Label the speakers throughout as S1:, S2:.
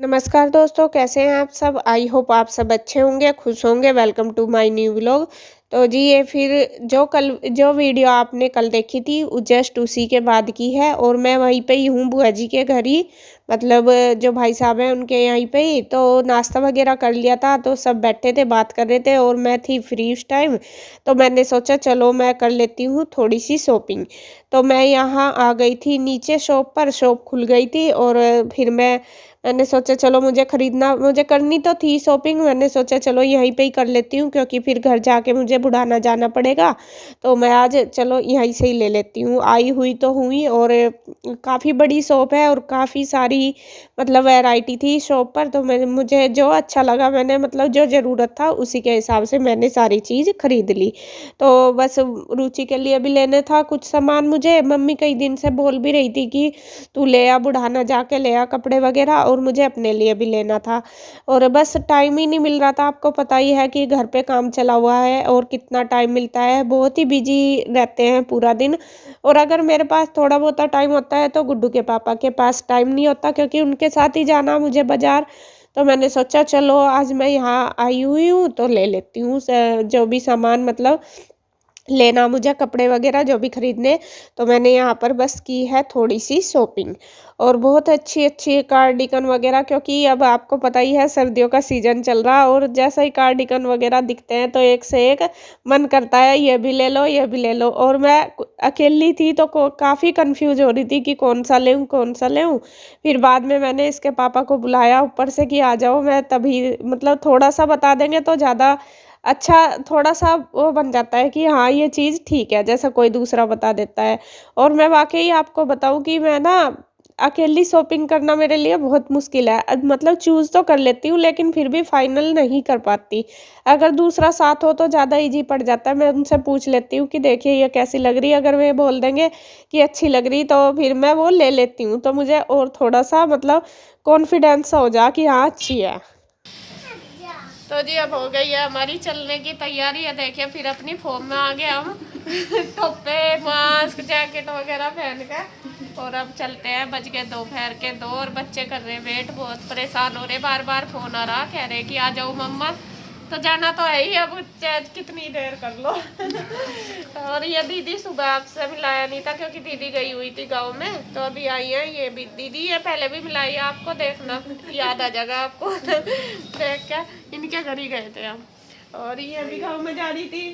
S1: नमस्कार दोस्तों, कैसे हैं आप सब? आई होप आप सब अच्छे होंगे, खुश होंगे। Welcome to my new vlog. तो जी ये फिर जो वीडियो आपने कल देखी थी वो जस्ट उसी के बाद की है और मैं वहीं पे ही हूँ बुआ जी के घर ही। मतलब जो भाई साहब हैं उनके यहीं पे ही। तो नाश्ता वगैरह कर लिया था तो सब बैठे थे, बात कर रहे थे और मैं थी फ्री उस टाइम। तो मैंने सोचा चलो मैं कर लेती हूँ थोड़ी सी शॉपिंग। तो मैं यहाँ आ गई थी नीचे शॉप पर, शॉप खुल गई थी और फिर मैंने सोचा चलो मुझे करनी तो थी शॉपिंग। मैंने सोचा चलो यहीं पे ही कर लेती हूँ क्योंकि फिर घर जाके मुझे बुढ़ाना जाना पड़ेगा। तो मैं आज चलो यहीं से ही ले लेती हूँ। आई हुई तो हुई और काफ़ी बड़ी शॉप है और काफ़ी सारी मतलब वैरायटी थी शॉप पर। तो मैंने मुझे जो अच्छा लगा मैंने मतलब जो ज़रूरत था उसी के हिसाब से मैंने सारी चीज़ खरीद ली। तो बस रुचि के लिए भी लेने था कुछ सामान मुझे। मम्मी कई दिन से बोल भी रही थी कि तू ले आ, बुढ़ाना जाके ले आ कपड़े वगैरह, और मुझे अपने लिए भी लेना था। और बस टाइम ही नहीं मिल रहा था। आपको पता ही है कि घर पे काम चला हुआ है और कितना टाइम मिलता है, बहुत ही बिजी रहते हैं पूरा दिन। और अगर मेरे पास थोड़ा बहुत टाइम होता है तो गुड्डू के पापा के पास टाइम नहीं होता क्योंकि उनके साथ ही जाना मुझे बाजार। तो मैंने सोचा चलो आज मैं यहाँ आई हुई हूँ तो ले लेती हूँ जो भी सामान मतलब लेना मुझे कपड़े वगैरह जो भी खरीदने। तो मैंने यहाँ पर बस की है थोड़ी सी शॉपिंग और बहुत अच्छी अच्छी कार्डिगन वगैरह, क्योंकि अब आपको पता ही है सर्दियों का सीजन चल रहा और जैसा ही कार्डिगन वगैरह दिखते हैं तो एक से एक मन करता है ये भी ले लो ये भी ले लो। और मैं अकेली थी तो काफ़ी कंफ्यूज हो रही थी कि कौन सा लें कौन सा लें। फिर बाद में मैंने इसके पापा को बुलाया ऊपर से कि आ जाओ, मैं तभी मतलब थोड़ा सा बता देंगे तो ज़्यादा अच्छा, थोड़ा-सा वो बन जाता है कि हाँ, ये चीज़ ठीक है, जैसा कोई दूसरा बता देता है। और मैं वाक़ई आपको बताऊँ कि मैं ना अकेली शॉपिंग करना मेरे लिए बहुत मुश्किल है। मतलब चूज़ तो कर लेती हूँ लेकिन फिर भी फाइनल नहीं कर पाती। अगर दूसरा साथ हो तो ज़्यादा ईज़ी पड़ जाता है। मैं उनसे पूछ लेती हूँ कि देखिए ये कैसी लग रही है? अगर वे बोल देंगे कि अच्छी लग रही तो फिर मैं वो ले लेती हूँ। तो मुझे और थोड़ा-सा मतलब कॉन्फिडेंस सा हो जा कि हाँ, अच्छी है। तो जी अब हो गई है हमारी चलने की तैयारी है। देखिए फिर अपनी फॉर्म में आ गए हम टोपे मास्क जैकेट वगैरह पहन के। और अब चलते हैं, बज गए दोपहर के 2 और बच्चे कर रहे वेट, बहुत परेशान हो रहे, बार बार फोन आ रहा, कह रहे कि आ जाओ मम्मा। तो जाना तो है ही, अब चाहे कितनी देर कर लो और ये दीदी सुबह आपसे मिलाया नहीं था क्योंकि दीदी गई हुई थी गांव में, तो अभी आई है ये भी दीदी। ये पहले भी मिलाई है आपको, देखना याद आ जाएगा आपको देख के। इनके घर ही गए थे हम। और ये भी गाँव में जा रही थी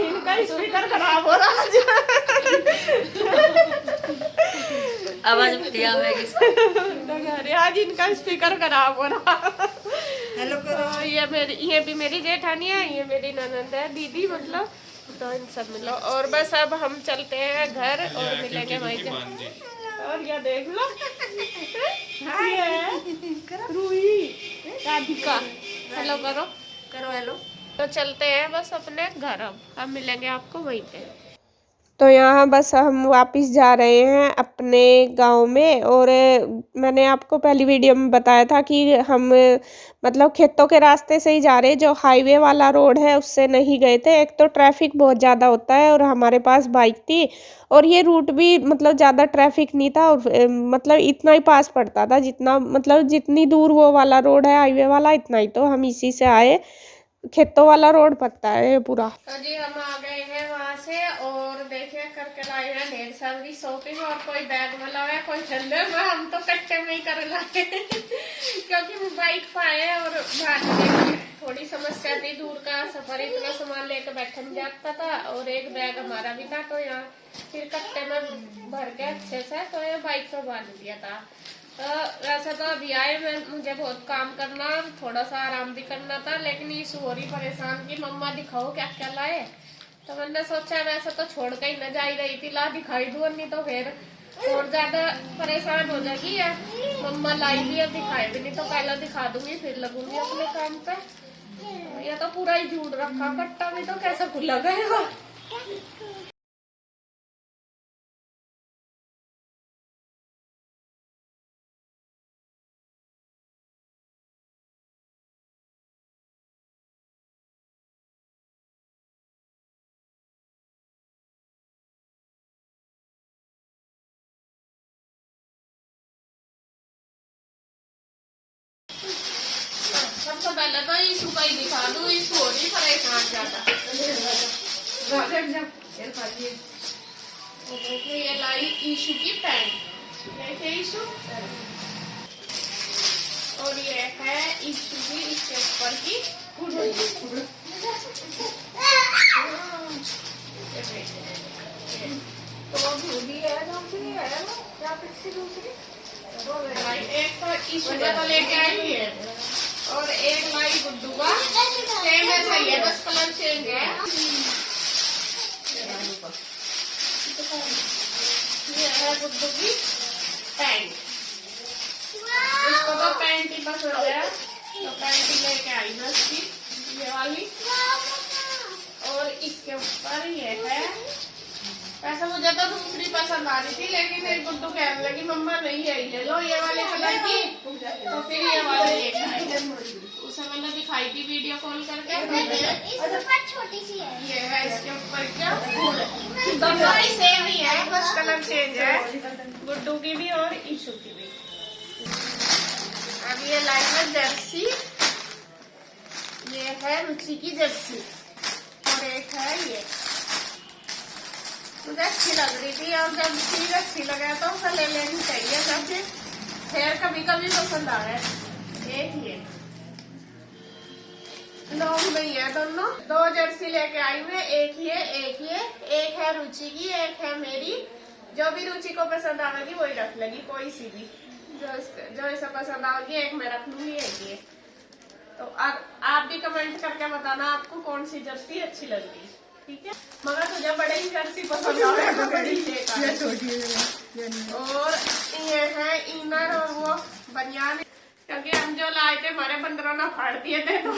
S1: इनका स्पीकर खराब हो रहा
S2: आवाज बढ़िया आवेगी।
S1: अरे आज इनका स्पीकर खराब हो रहा।
S2: हेलो करो।
S1: ये भी मेरी जेठानी है, ये मेरी ननंद है, दीदी मतलब। तो इन सब मिलो और बस अब हम चलते हैं घर और मिलेंगे वहीं से। और ये देख लो ये है रूही राधिका। हेलो करो।
S2: करो हेलो।
S1: तो चलते हैं बस अपने घर, अब मिलेंगे आपको वहीं पे। तो यहाँ बस हम वापस जा रहे हैं अपने गांव में। और मैंने आपको पहली वीडियो में बताया था कि हम मतलब खेतों के रास्ते से ही जा रहे हैं, जो हाईवे वाला रोड है उससे नहीं गए थे। एक तो ट्रैफिक बहुत ज़्यादा होता है और हमारे पास बाइक थी और ये रूट भी मतलब ज़्यादा ट्रैफिक नहीं था और मतलब इतना ही पास पड़ता था जितना मतलब जितनी दूर वो वाला रोड है हाईवे वाला, इतना ही। तो हम इसी से आए, खेतों वाला रोड पड़ता है ये पूरा। तो जी हम आ गए हैं वहां से और देखिए करके लाए हैं ढेर सारी शॉपिंग। और कोई बैग में लाया कोई ठंडे में, हम तो कट्टे में ही कर लाए क्योंकि वो बाइक पे आए और भागने की थोड़ी समस्या थी, दूर का सफर, इतना सामान लेकर बैठा नहीं जाता था और एक बैग हमारा भी था। तो यहाँ फिर कट्टे में भर के अच्छे से तो ये बाइक पे बांध दिया था। तो वैसे तो अभी आए मैं, मुझे बहुत काम करना, थोड़ा सा आराम भी करना था, लेकिन ये सोरी परेशान की मम्मा दिखाओ क्या क्या लाए। तो मैंने सोचा वैसे तो छोड़ के ही न जा ही रही थी, ला दिखाई दूँ, नहीं तो फिर और ज्यादा परेशान हो जाएगी। या मम्मा लाई भी अब दिखाए भी नहीं, तो पहले दिखा दूंगी फिर लगूंगी अपने काम पे। ये तो पूरा ही झूठ रखा कट्टा भी, तो कैसे खुला गया। पहले तो ईशु का ही दिखा दूं, ईशु हो रही परेशान ज्यादा। देखिए ये लाई ईशु की पैंट, देखिए ईशु, और ये है ईशु की इसके ऊपर की हुडी। तो हुडी है, दूसरी है या पिछली दूसरी, एक तो ईशु का तो लेके आई है और एक लाई गुड्डू का, सेम ऐसा ही है, बस कलर चेंज है। ये है गुड्डू की पैंट, इसको तो पैंट ही पसंद है तो पैंट ही लेके आई मैं इसकी, ये वाली। और इसके ऊपर ये है, वैसे मुझे तो दूसरी पसंद आ रही थी लेकिन मेरी गुड्डू कहने लगी मम्मा नहीं है ले लो ये वाले कलर की, तो फिर ये वाले लेके आई। उसे मैंने दिखाई थी वीडियो कॉल करके,
S3: छोटी सी है।
S1: ये है इसके ऊपर क्या, दोनों ही सेम ही है, बस कलर चेंज है, गुड्डू की भी और ईशु की भी। अब ये लाई है जर्सी, ये है रुचि की जर्सी, और एक है ये, मुझे अच्छी लग रही थी और जब चीज अच्छी लगे तो उसे ले लेनी चाहिए, जैसे खैर कभी कभी पसंद आ रहा है। एक ये लॉन्ग में ही है दोनों, दो जर्सी लेके आई मैं, एक ये एक है रुचि की, एक है मेरी। जो भी रुचि को पसंद आएगी वही रख लेगी, कोई सी भी जो इसे पसंद आएगी एक मैं रख लूंगी, एक ये। तो आप भी कमेंट करके बताना आपको कौन सी जर्सी अच्छी लगी, ठीक है। मगर तुझे बड़े ही जर्सी पसंद आ रहे हैं, बड़ी लेकर। और ये है इनर और वो बनियान, क्योंकि हम जो लाए थे हमारे 15 ना फाड़ दिए थे, तो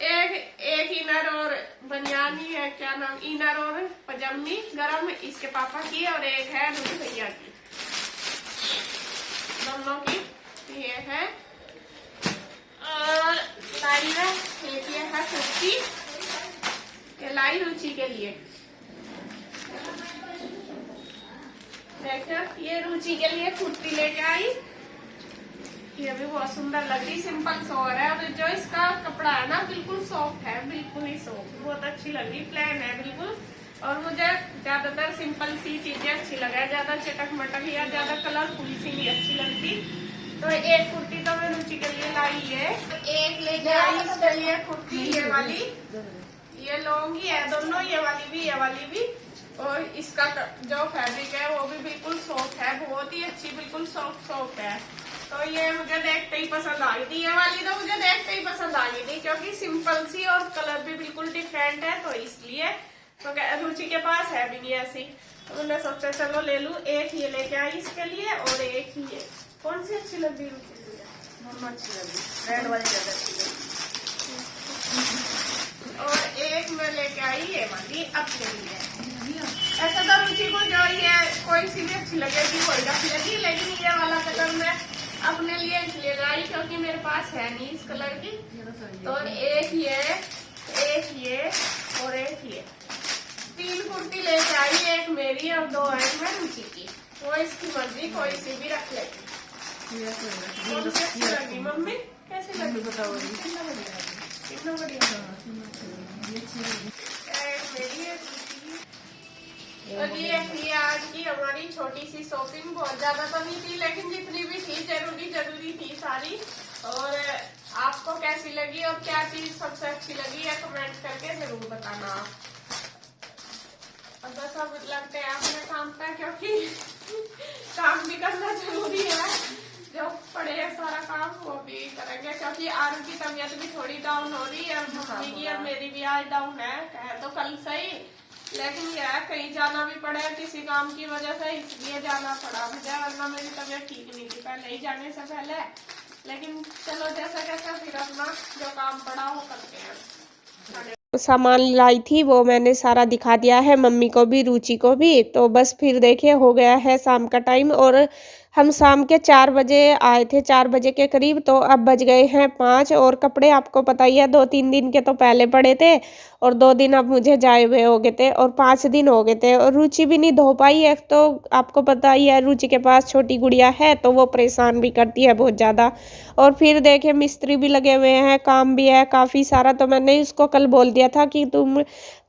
S1: एक इनर और बनियान ही है, क्या नाम, इनर और पजामी गरम इसके पापा की, और एक है दूसरे भैया की, दोनों की ये है। और लाई है एक ये है कुर्ती, ये लाई रुचि के लिए, देखो ये रुचि के लिए कुर्ती लेके आई, ये भी बहुत सुंदर लग रही, सिंपल सोवर है, और जो इसका कपड़ा है ना बिल्कुल सॉफ्ट है, बिल्कुल ही सॉफ्ट, बहुत अच्छी लग रही, प्लेन है बिल्कुल। और मुझे ज्यादातर सिंपल सी चीजें अच्छी लगे, ज्यादा चटक मटक या ज्यादा कलरफुल सी नहीं अच्छी लगती। तो एक कुर्ती तो मैं रुचि के लिए लाई है, एक लेके आई इसके लिए कुर्ती, ये वाली, ये लॉन्ग ही है दोनों, ये वाली भी। और इसका जो फैब्रिक है वो भी बिल्कुल सॉफ्ट है, बहुत ही अच्छी, बिल्कुल सॉफ्ट है। तो ये मुझे देखते ही पसंद आ गई थी, ये वाली तो मुझे देखते ही पसंद आ गई थी, क्योंकि सिंपल सी और कलर भी बिल्कुल डिफरेंट है, तो इसलिए तो रुचि के पास है भी नहीं ऐसी, तो मैंने सोचा चलो ले लूं। एक ये लेके आई इसके लिए, और एक ही ये। कौन सी अच्छी लगी रुचि तुझे?
S2: मम्मा अच्छी लगी, रेड वाली ज्यादा अच्छी लगी।
S1: और एक मैं लेके आई ये वाली अपने लिए। ऐसा तो रुचि को जो ये कोई सी भी अच्छी लगेगी वही रख लेगी, लेकिन ये वाला कलर मैं अपने लिए इसलिए लाई क्योंकि मेरे पास है नहीं इस कलर की। तो एक ये और एक ये, 3 कुर्ती लेके आई, एक मेरी और 2 है मैं रुचि की, वो इसकी मर्जी कोई सी भी रख लेगी। कौन सी अच्छी लगी मम्मी, कैसी लगी बताओ? कितना बढ़िया, मेरी ये आज की हमारी छोटी सी शॉपिंग, बहुत ज्यादा तो नहीं थी लेकिन जितनी भी थी जरूरी थी सारी। और आपको कैसी लगी और क्या चीज सबसे अच्छी लगी या कमेंट करके जरूर बताना आप। और बस अब लगते हैं अपने काम पे, क्योंकि काम भी करना जरूरी है, जो पड़े है सारा काम वो भी करेंगे, क्योंकि आरू की तबीयत भी थोड़ी डाउन हो रही है, मम्मी की और मेरी भी आज डाउन है तो कल सही, लेकिन यह कहीं जाना भी पड़े किसी काम की वजह से, इसलिए जाना पड़ा मुझे, वरना मेरी तबीयत ठीक नहीं थी पहले ही जाने से पहले। लेकिन चलो जैसा कैसा फिर अपना जो काम पड़ा वो करते हैं। सामान लाई थी वो मैंने सारा दिखा दिया है, मम्मी को भी रुचि को भी। तो बस फिर देखिए हो गया है शाम का टाइम, और हम शाम के 4 बजे आए थे, 4 बजे के करीब, तो अब बज गए हैं 5 और कपड़े आपको पता ही है 2-3 दिन के तो पहले पड़े थे और 2 दिन अब मुझे जाए हुए हो गए थे और 5 दिन हो गए थे और रुचि भी नहीं धो पाई है। तो आपको पता ही है रुचि के पास छोटी गुड़िया है तो वो परेशान भी करती है बहुत ज़्यादा। और फिर देखिए मिस्त्री भी लगे हुए हैं, काम भी है काफ़ी सारा, तो मैंने इसको कल बोल दिया था कि तुम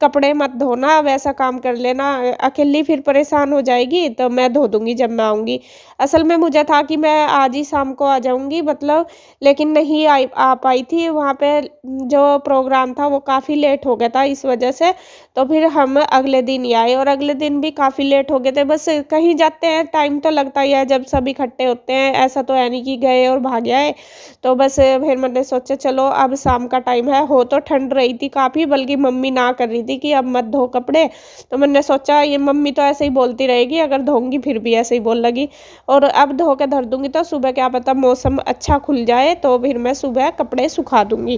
S1: कपड़े मत धोना, वैसा काम कर लेना, अकेली फिर परेशान हो जाएगी तो मैं धो दूँगी जब मैं आऊँगी। असल में मुझे था कि मैं आज ही शाम को आ जाऊँगी मतलब, लेकिन नहीं आ पाई थी, वहाँ पे जो प्रोग्राम था वो काफ़ी लेट हो गया था इस वजह से, तो फिर हम अगले दिन ही आए और अगले दिन भी काफ़ी लेट हो गए थे। बस कहीं जाते हैं टाइम तो लगता ही है जब सब इकट्ठे होते हैं, ऐसा तो है नहीं कि गए और भाग आए। तो बस फिर मैंने सोचा चलो अब शाम का टाइम है, हो तो ठंड रही थी काफ़ी, बल्कि मम्मी ना कर रही थी कि अब मत धो कपड़े, तो मैंने सोचा ये मम्मी तो ऐसे ही बोलती रहेगी, अगर धोऊँगी फिर भी ऐसे ही बोल लगी और अब धो के धर दूँगी तो सुबह क्या पता मौसम अच्छा खुल जाए तो फिर मैं सुबह कपड़े सुखा दूँगी।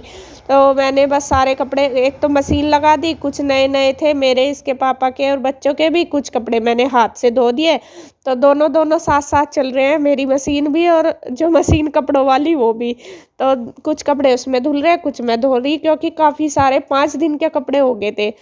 S1: तो मैंने बस सारे कपड़े एक तो मशीन लगा दी, कुछ नए-नए थे मेरे, इसके पापा के और बच्चों के भी, कुछ कपड़े मैंने हाथ से धो दिए। तो दोनों साथ-साथ चल रहे हैं, मेरी मशीन भी और जो मशीन कपड़ों वाली वो भी। तो कुछ कपड़े उसमें धुल रहे हैं, कुछ मैं धो रही क्योंकि काफ़ी सारे 5 दिन के कपड़े हो गए थे।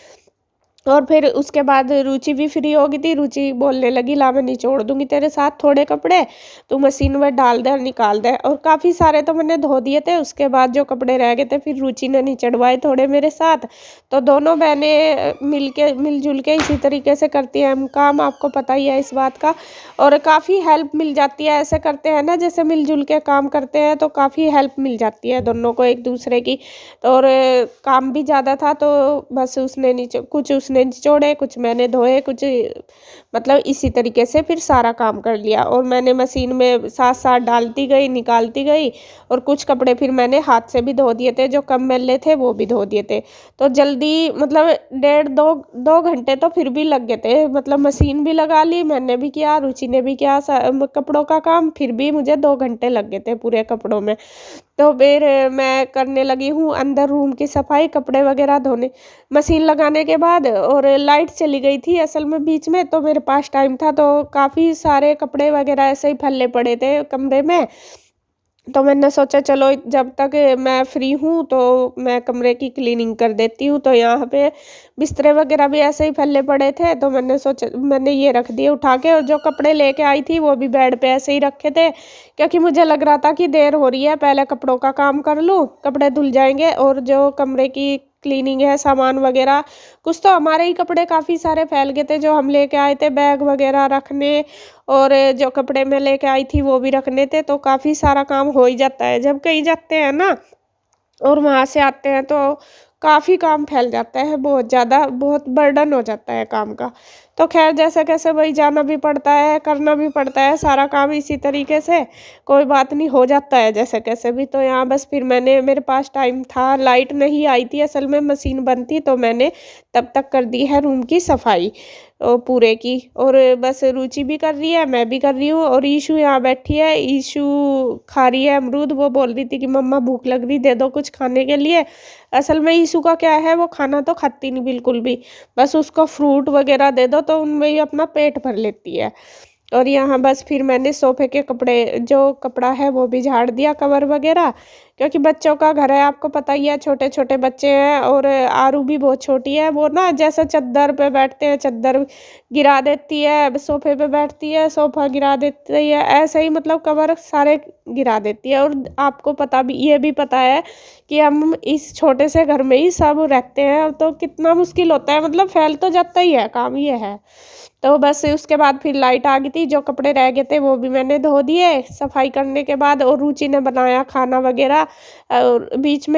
S1: और फिर उसके बाद रुचि भी फ्री हो गई थी, रुचि बोलने लगी ला मैं निचोड़ दूँगी तेरे साथ थोड़े कपड़े, तू मशीन में डाल दे और निकाल दे, और काफ़ी सारे तो मैंने धो दिए थे, उसके बाद जो कपड़े रह गए थे फिर रुचि ने निचड़वाए थोड़े मेरे साथ। तो दोनों बहनें मिल-जुल के इसी तरीके से करती हैं हम काम, आपको पता ही है इस बात का, और काफ़ी हेल्प मिल जाती है, ऐसे करते हैं ना जैसे मिल-जुल के काम करते हैं तो काफ़ी हेल्प मिल जाती है दोनों को एक-दूसरे की। तो और काम भी ज़्यादा था तो बस कुछ उसने निचोड़े, कुछ मैंने धोए, कुछ मतलब इसी तरीके से फिर सारा काम कर लिया और मैंने मशीन में साथ-साथ डालती गई, निकालती गई और कुछ कपड़े फिर मैंने हाथ से भी धो दिए थे, जो कम मैले थे वो भी धो दिए थे। तो जल्दी मतलब डेढ़ 2 घंटे तो फिर भी लग गए थे, मतलब मशीन भी लगा ली, मैंने भी किया, रुचि ने भी किया कपड़ों का काम, फिर भी मुझे 2 घंटे लग गए थे पूरे कपड़ों में। तो फिर मैं करने लगी हूँ अंदर रूम की सफाई, कपड़े वगैरह धोने, मशीन लगाने के बाद, और लाइट चली गई थी असल में बीच में, तो मेरे पास टाइम था तो काफ़ी सारे कपड़े वगैरह ऐसे ही फैले पड़े थे कमरे में। तो मैंने सोचा चलो जब तक मैं फ्री हूँ तो मैं कमरे की क्लीनिंग कर देती हूँ, तो यहाँ पे बिस्तरे वगैरह भी ऐसे ही फैले पड़े थे तो मैंने सोचा मैंने ये रख दिए उठा के, और जो कपड़े लेके आई थी वो भी बेड पे ऐसे ही रखे थे क्योंकि मुझे लग रहा था कि देर हो रही है, पहले कपड़ों का काम कर लूँ, कपड़े धुल जाएंगे, और जो कमरे की क्लीनिंग है सामान वगैरह, कुछ तो हमारे ही कपड़े काफ़ी सारे फैल गए थे जो हम लेके आए थे बैग वगैरह रखने, और जो कपड़े मैं लेके आई थी वो भी रखने थे, तो काफ़ी सारा काम हो ही जाता है जब कहीं जाते हैं ना और वहाँ से आते हैं तो काफ़ी काम फैल जाता है, बहुत ज़्यादा, बहुत बर्डन हो जाता है काम का। तो ख़ैर जैसे-कैसे वही जाना भी पड़ता है, करना भी पड़ता है सारा काम इसी तरीके से, कोई बात नहीं हो जाता है जैसे-कैसे भी। तो यहाँ बस फिर मेरे पास टाइम था, लाइट नहीं आई थी असल में, मशीन बंद थी, तो मैंने तब तक कर दी है रूम की सफाई पूरे की, और बस रुचि भी कर रही है, मैं भी कर रही हूँ, और ईशु यहाँ बैठी है, ईशु खा रही है अमरूद, वो बोल रही थी कि मम्मा भूख लग रही, दे दो कुछ खाने के लिए। असल में ईशु का क्या है, वो खाना तो खाती नहीं बिल्कुल भी, बस उसको फ्रूट वगैरह दे दो तो उनमें ही अपना पेट भर लेती है। और यहाँ बस फिर मैंने सोफ़े के कपड़े, जो कपड़ा है वो भी झाड़ दिया, कवर वगैरह, क्योंकि बच्चों का घर है आपको पता ही है, छोटे-छोटे बच्चे हैं, और आरू भी बहुत छोटी है, वो ना जैसे चद्दर पे बैठते हैं, चद्दर गिरा देती है, सोफ़े पे बैठती है, सोफ़ा गिरा देती है, ऐसे ही मतलब कवर सारे गिरा देती है। और आपको ये भी पता है कि हम इस छोटे से घर में ही सब रहते हैं, तो कितना मुश्किल होता है, मतलब फैल तो जाता ही है, काम ये है। तो बस उसके बाद फिर लाइट आ गई थी, जो कपड़े रह गए थे वो भी मैंने धो दिए सफाई करने के बाद, और रुचि ने बनाया खाना वगैरह, और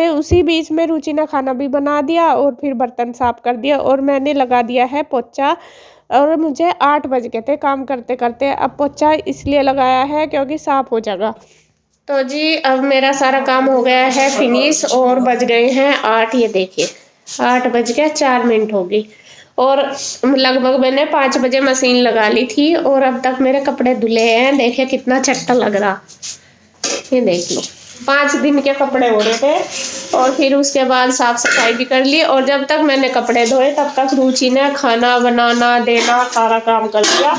S1: उसी बीच में रुचि ने खाना भी बना दिया और फिर बर्तन साफ कर दिया, और मैंने लगा दिया है पोछा, और मुझे 8 बज गए थे काम करते-करते। अब पोछा इसलिए लगाया है क्योंकि साफ हो जाएगा। तो जी अब मेरा सारा काम हो गया है फिनिश, और बज गए हैं 8, ये देखिए 8 बज के 4 मिनट हो गई, और लगभग मैंने 5 बजे मशीन लगा ली थी, और अब तक मेरे कपड़े धुले हैं, देखिए कितना चट्टा लग रहा, ये देख लो। 5 दिन के कपड़े हो रहे थे और फिर उसके बाद साफ सफाई भी कर ली। और जब तक मैंने कपड़े धोए तब तक रुचि ने खाना बनाना देना सारा काम कर दिया,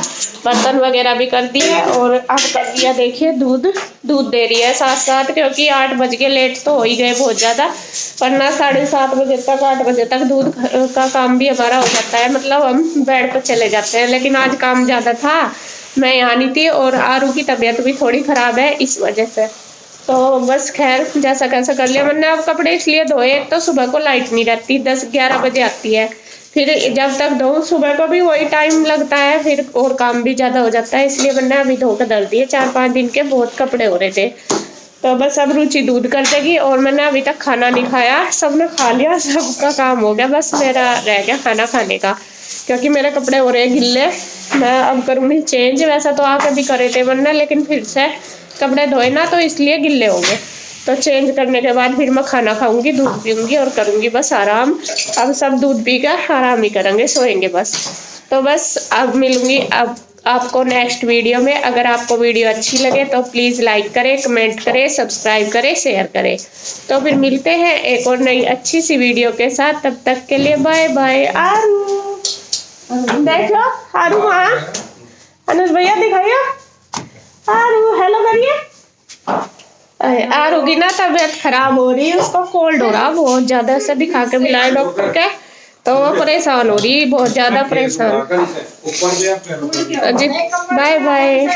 S1: बर्तन वगैरह भी कर दिए। और अब कर दिया देखिए दूध दे रही है साथ साथ, क्योंकि 8 बज के लेट तो हो ही गए बहुत ज़्यादा, वरना 7:30 बजे तक 8 बजे तक दूध का काम भी हमारा हो जाता है, मतलब हम बेड पर चले जाते हैं। लेकिन आज काम ज़्यादा था, मैं यहाँ नहीं थी और आरू की तबीयत भी थोड़ी ख़राब है इस वजह से। तो बस खैर जैसा कैसा कर लिया मैंने। अब कपड़े इसलिए धोए, एक तो सुबह को लाइट नहीं रहती, 10-11 बजे आती है, फिर जब तक धो सुबह को भी वही टाइम लगता है, फिर और काम भी ज़्यादा हो जाता है, इसलिए मैंने अभी धो कर धर दिए। 4-5 दिन के बहुत कपड़े हो रहे थे। तो बस अब रुचि दूध कर देगी। और मैंने अभी तक खाना नहीं खाया, सबने खा लिया, सबका काम हो गया, बस मेरा रह गया खाना खाने का, क्योंकि मेरे कपड़े हो रहे हैं गिल्ले। मैं अब करूँगी चेंज, वैसा तो आके भी करे थे वरना, लेकिन फिर से कपड़े धोए ना तो इसलिए गिल्ले हो गए। तो चेंज करने के बाद फिर मैं खाना खाऊंगी, दूध पीऊँगी और करूँगी बस आराम। अब सब दूध पी कर आराम ही करेंगे, सोएंगे बस। तो बस अब मिलूँगी अब आपको नेक्स्ट वीडियो में। अगर आपको वीडियो अच्छी लगे तो प्लीज़ लाइक करें, कमेंट करें, सब्सक्राइब करें, शेयर करें। तो फिर मिलते हैं एक और नई अच्छी सी वीडियो के साथ, तब तक के लिए बाय बाय। आरू देखो, आरू वहाँ अनुज भैया दिखाइए, आरू हेलो करिए। आरू की ना तबीयत खराब हो रही है, उसको कोल्ड हो रहा बहुत ज़्यादा, से दिखा के बुलाए डॉक्टर के, तो वो परेशान हो रही, बहुत ज़्यादा परेशान। जी बाय बाय।